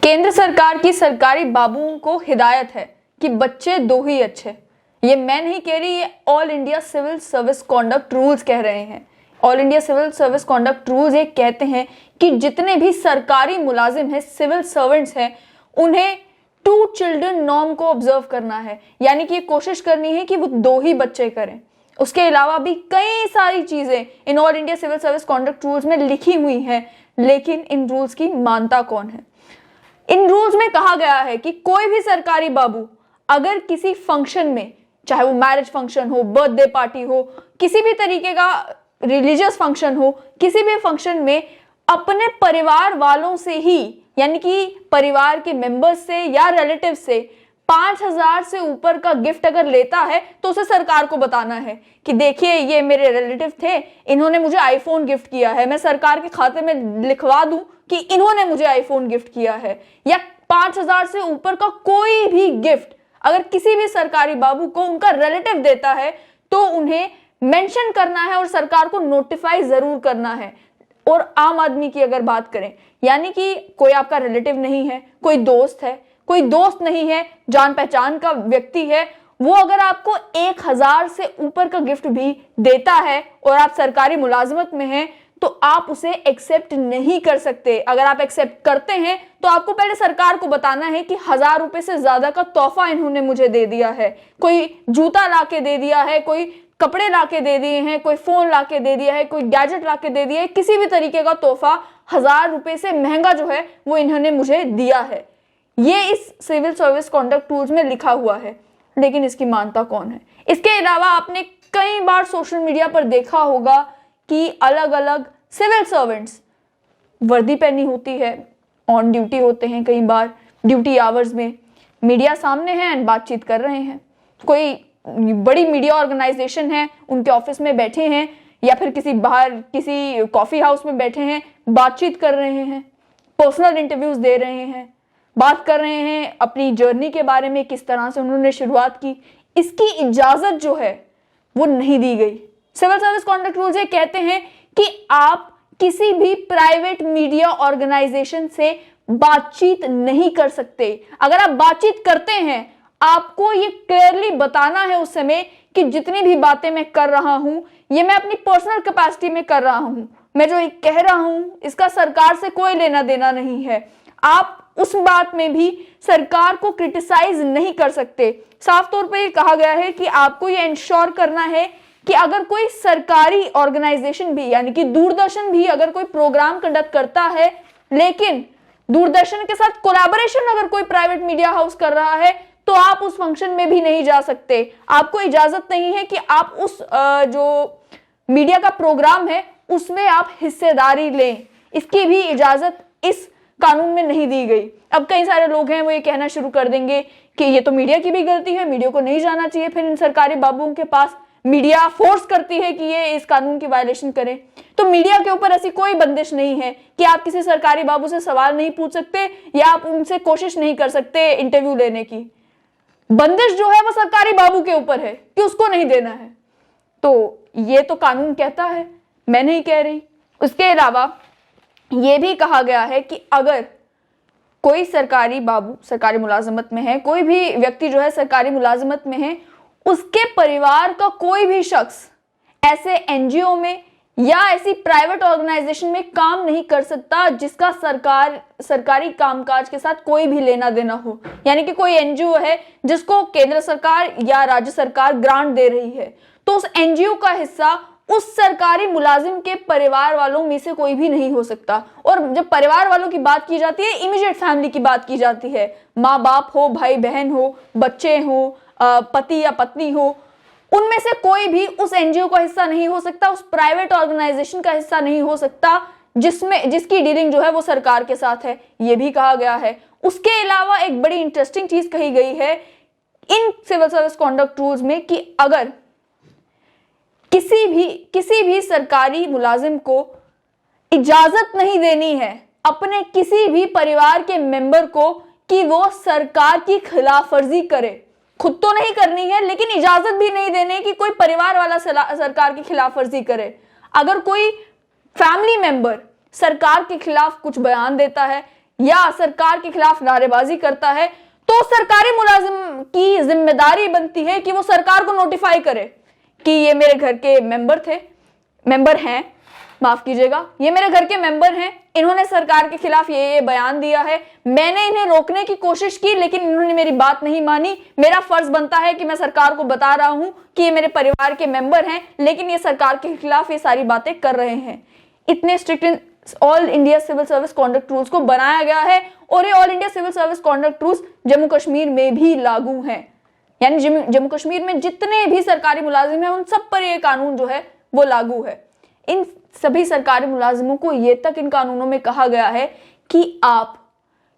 केंद्र सरकार की सरकारी बाबुओं को हिदायत है कि बच्चे दो ही अच्छे। ये मैं नहीं कह रही, ये all India civil service conduct rules कह रहे हैं। All India civil service conduct rules ये कहते हैं कि जितने भी सरकारी मुलाजिम हैं, सिविल सर्वेंट्स हैं, उन्हें 2 चिल्ड्रन नॉर्म को ऑब्जर्व करना है। यानी कि ये कोशिश करनी है कि वो 2 ही बच्चे करें। उसके अलावा भी कई सारी चीजें इन all India civil service conduct rules में लिखी हुई हैं, लेकिन इन रूल्स की मानता कौन है? इन रूल्स में कहा गया है कि कोई भी सरकारी बाबू अगर किसी फंक्शन में, चाहे वो मैरिज फंक्शन हो, बर्थडे पार्टी हो, किसी भी तरीके का रिलीजियस फंक्शन हो, किसी भी फंक्शन में अपने परिवार वालों से ही, यानी कि परिवार के मेंबर्स से या रिलेटिव से 5,000 से ऊपर का गिफ्ट अगर लेता है तो उसे सरकार को बताना है कि देखिए ये मेरे रिलेटिव थे, इन्होंने मुझे आईफोन गिफ्ट किया है। मैं सरकार के खाते में लिखवा दूं कि इन्होंने मुझे आईफोन गिफ्ट किया है। या 5,000 से ऊपर का कोई भी गिफ्ट अगर किसी भी सरकारी बाबू को उनका रिलेटिव देता है तो उन्हें मेंशन करना है और सरकार को नोटिफाई जरूर करना है। और आम आदमी की अगर बात करें, यानी कि कोई आपका रिलेटिव नहीं है, कोई दोस्त है, कोई दोस्त नहीं है, जान पहचान का व्यक्ति है, वो अगर आपको 1,000 से ऊपर का गिफ्ट भी देता है और आप सरकारी मुलाजमत में हैं तो आप उसे एक्सेप्ट नहीं कर सकते। अगर आप एक्सेप्ट करते हैं तो आपको पहले सरकार को बताना है कि 1,000 रुपए से ज्यादा का तोहफा इन्होंने मुझे दे दिया है, कोई जूता लाके दे दिया है, कोई कपड़े लाके दे दिए हैं, कोई फोन लाके दे दिया है, कोई गैजेट लाके दे दिया है, किसी भी तरीके का तोहफा 1,000 रुपए से महंगा जो है वो इन्होंने मुझे दिया है। ये इस सिविल सर्विस कॉन्डक्ट रूल्स में लिखा हुआ है, लेकिन इसकी मानता कौन है? इसके अलावा आपने कई बार सोशल मीडिया पर देखा होगा कि अलग अलग सिविल सर्वेंट्स वर्दी पहनी होती है, ऑन ड्यूटी होते हैं, कई बार ड्यूटी आवर्स में मीडिया सामने है एंड बातचीत कर रहे हैं। कोई बड़ी मीडिया ऑर्गेनाइजेशन है, उनके ऑफिस में बैठे हैं या फिर किसी बाहर किसी कॉफी हाउस में बैठे हैं, बातचीत कर रहे हैं, पर्सनल इंटरव्यूज दे रहे हैं, बात कर रहे हैं अपनी जर्नी के बारे में, किस तरह से उन्होंने शुरुआत की। इसकी इजाजत जो है वो नहीं दी गई। सिविल सर्विस कॉन्डक्ट रूल्स ये कहते हैं कि आप किसी भी प्राइवेट मीडिया ऑर्गेनाइजेशन से बातचीत नहीं कर सकते। अगर आप बातचीत करते हैं, आपको ये क्लियरली बताना है उस समय कि जितनी भी बातें मैं कर रहा हूं ये मैं अपनी पर्सनल कैपेसिटी में कर रहा हूं, मैं जो कह रहा हूं इसका सरकार से कोई लेना देना नहीं है। आप उस बात में भी सरकार को क्रिटिसाइज नहीं कर सकते। साफ तौर पर यह कहा गया है कि आपको यह इंश्योर करना है कि अगर कोई सरकारी ऑर्गेनाइजेशन भी, यानी कि दूरदर्शन भी अगर कोई प्रोग्राम कंडक्ट करता है, लेकिन दूरदर्शन के साथ कोलैबोरेशन अगर कोई प्राइवेट मीडिया हाउस कर रहा है तो आप उस फंक्शन में भी नहीं जा सकते। आपको इजाजत नहीं है कि आप उस जो मीडिया का प्रोग्राम है उसमें आप हिस्सेदारी लें। इसकी भी इजाजत इस कानून में नहीं दी गई। अब कई सारे लोग हैं वो ये कहना शुरू कर देंगे कि ये तो मीडिया की भी गलती है, मीडिया को नहीं जाना चाहिए। फिर इन सरकारी बाबुओं के पास मीडिया फोर्स करती है कि ये इस कानून की वायलेशन करें। तो मीडिया के ऊपर ऐसी कोई बंदिश नहीं है कि आप किसी सरकारी बाबू से सवाल नहीं पूछ सकते या आप उनसे कोशिश नहीं कर सकते इंटरव्यू लेने की। बंदिश जो है वो सरकारी बाबू के ऊपर है कि उसको नहीं देना है। तो ये तो कानून कहता है, मैं नहीं कह रही। उसके अलावा ये भी कहा गया है कि अगर कोई सरकारी बाबू सरकारी मुलाजमत में है, कोई भी व्यक्ति जो है सरकारी मुलाजमत में है, उसके परिवार का कोई भी शख्स ऐसे एनजीओ में या ऐसी प्राइवेट ऑर्गेनाइजेशन में काम नहीं कर सकता जिसका सरकारी कामकाज के साथ कोई भी लेना देना हो। यानी कि कोई एनजीओ है जिसको केंद्र सरकार या राज्य सरकार ग्रांट दे रही है, तो उस एनजीओ का हिस्सा उस सरकारी मुलाजिम के परिवार वालों में से कोई भी नहीं हो सकता। और जब परिवार वालों की बात की जाती है, इमीडिएट फैमिली की बात की जाती है, माँ बाप हो, भाई बहन हो, बच्चे हो, पति या पत्नी हो, उनमें से कोई भी उस एनजीओ का हिस्सा नहीं हो सकता, उस प्राइवेट ऑर्गेनाइजेशन का हिस्सा नहीं हो सकता जिसकी डीलिंग जो है वो सरकार के साथ है। ये भी कहा गया है। उसके अलावा एक बड़ी इंटरेस्टिंग चीज कही गई है इन सिविल सर्विस कॉन्डक्ट रूल्स में कि अगर किसी भी सरकारी मुलाजिम को इजाजत नहीं देनी है अपने किसी भी परिवार के मेंबर को कि वो सरकार की खिलाफ वर्जी करे। खुद तो नहीं करनी है, लेकिन इजाजत भी नहीं देने कि कोई परिवार वाला सरकार की खिलाफ वर्जी करे। अगर कोई फैमिली मेंबर सरकार के खिलाफ कुछ बयान देता है या सरकार के खिलाफ नारेबाजी करता है तो सरकारी मुलाजिम की जिम्मेदारी बनती है कि वो सरकार को नोटिफाई करे कि ये मेरे घर के मेंबर हैं, माफ कीजिएगा, ये मेरे घर के मेंबर हैं, इन्होंने सरकार के खिलाफ ये बयान दिया है, मैंने इन्हें रोकने की कोशिश की लेकिन इन्होंने मेरी बात नहीं मानी, मेरा फर्ज बनता है कि मैं सरकार को बता रहा हूं कि ये मेरे परिवार के मेंबर हैं लेकिन ये सरकार के खिलाफ ये सारी बातें कर रहे हैं। इतने strict all India civil service conduct rules को बनाया गया है और ये all India civil service conduct rules Jammu Kashmir में भी लागू हैं। यानी जम्मू कश्मीर में जितने भी सरकारी मुलाजिम हैं उन सब पर ये कानून जो है वो लागू है। इन सभी सरकारी मुलाजिमों को ये तक इन कानूनों में कहा गया है कि आप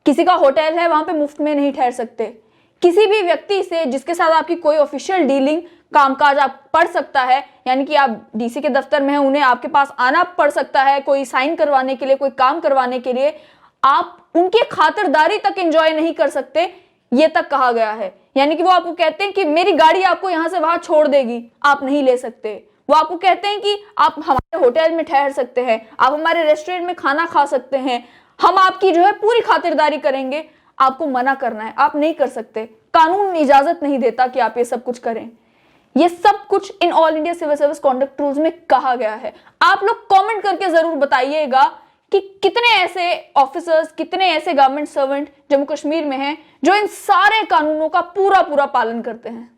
किसी का होटल है वहां पे मुफ्त में नहीं ठहर सकते, किसी भी व्यक्ति से जिसके साथ आपकी कोई ऑफिशियल डीलिंग कामकाज आप पढ़ सकता है, यानी कि आप डीसी के दफ्तर में हैं, उन्हें आपके पास आना पड़ सकता है कोई साइन करवाने के लिए, कोई काम करवाने के लिए, आप उनकी खातिरदारी तक एंजॉय नहीं कर सकते, ये तक कहा गया है। यानी कि वो आपको कहते हैं कि मेरी गाड़ी आपको यहां से वहां छोड़ देगी, आप नहीं ले सकते। वो आपको कहते हैं कि आप हमारे होटल में ठहर सकते हैं, आप हमारे रेस्टोरेंट में खाना खा सकते हैं, हम आपकी जो है पूरी खातिरदारी करेंगे, आपको मना करना है, आप नहीं कर सकते, कानून इजाजत नहीं देता कि आप ये सब कुछ करें। ये सब कुछ इन all India civil service conduct rules में कहा गया है। आप लोग कमेंट करके जरूर बताइएगा कि कितने ऐसे ऑफिसर्स, कितने ऐसे गवर्नमेंट सर्वेंट जम्मू कश्मीर में हैं जो इन सारे कानूनों का पूरा पूरा पालन करते हैं।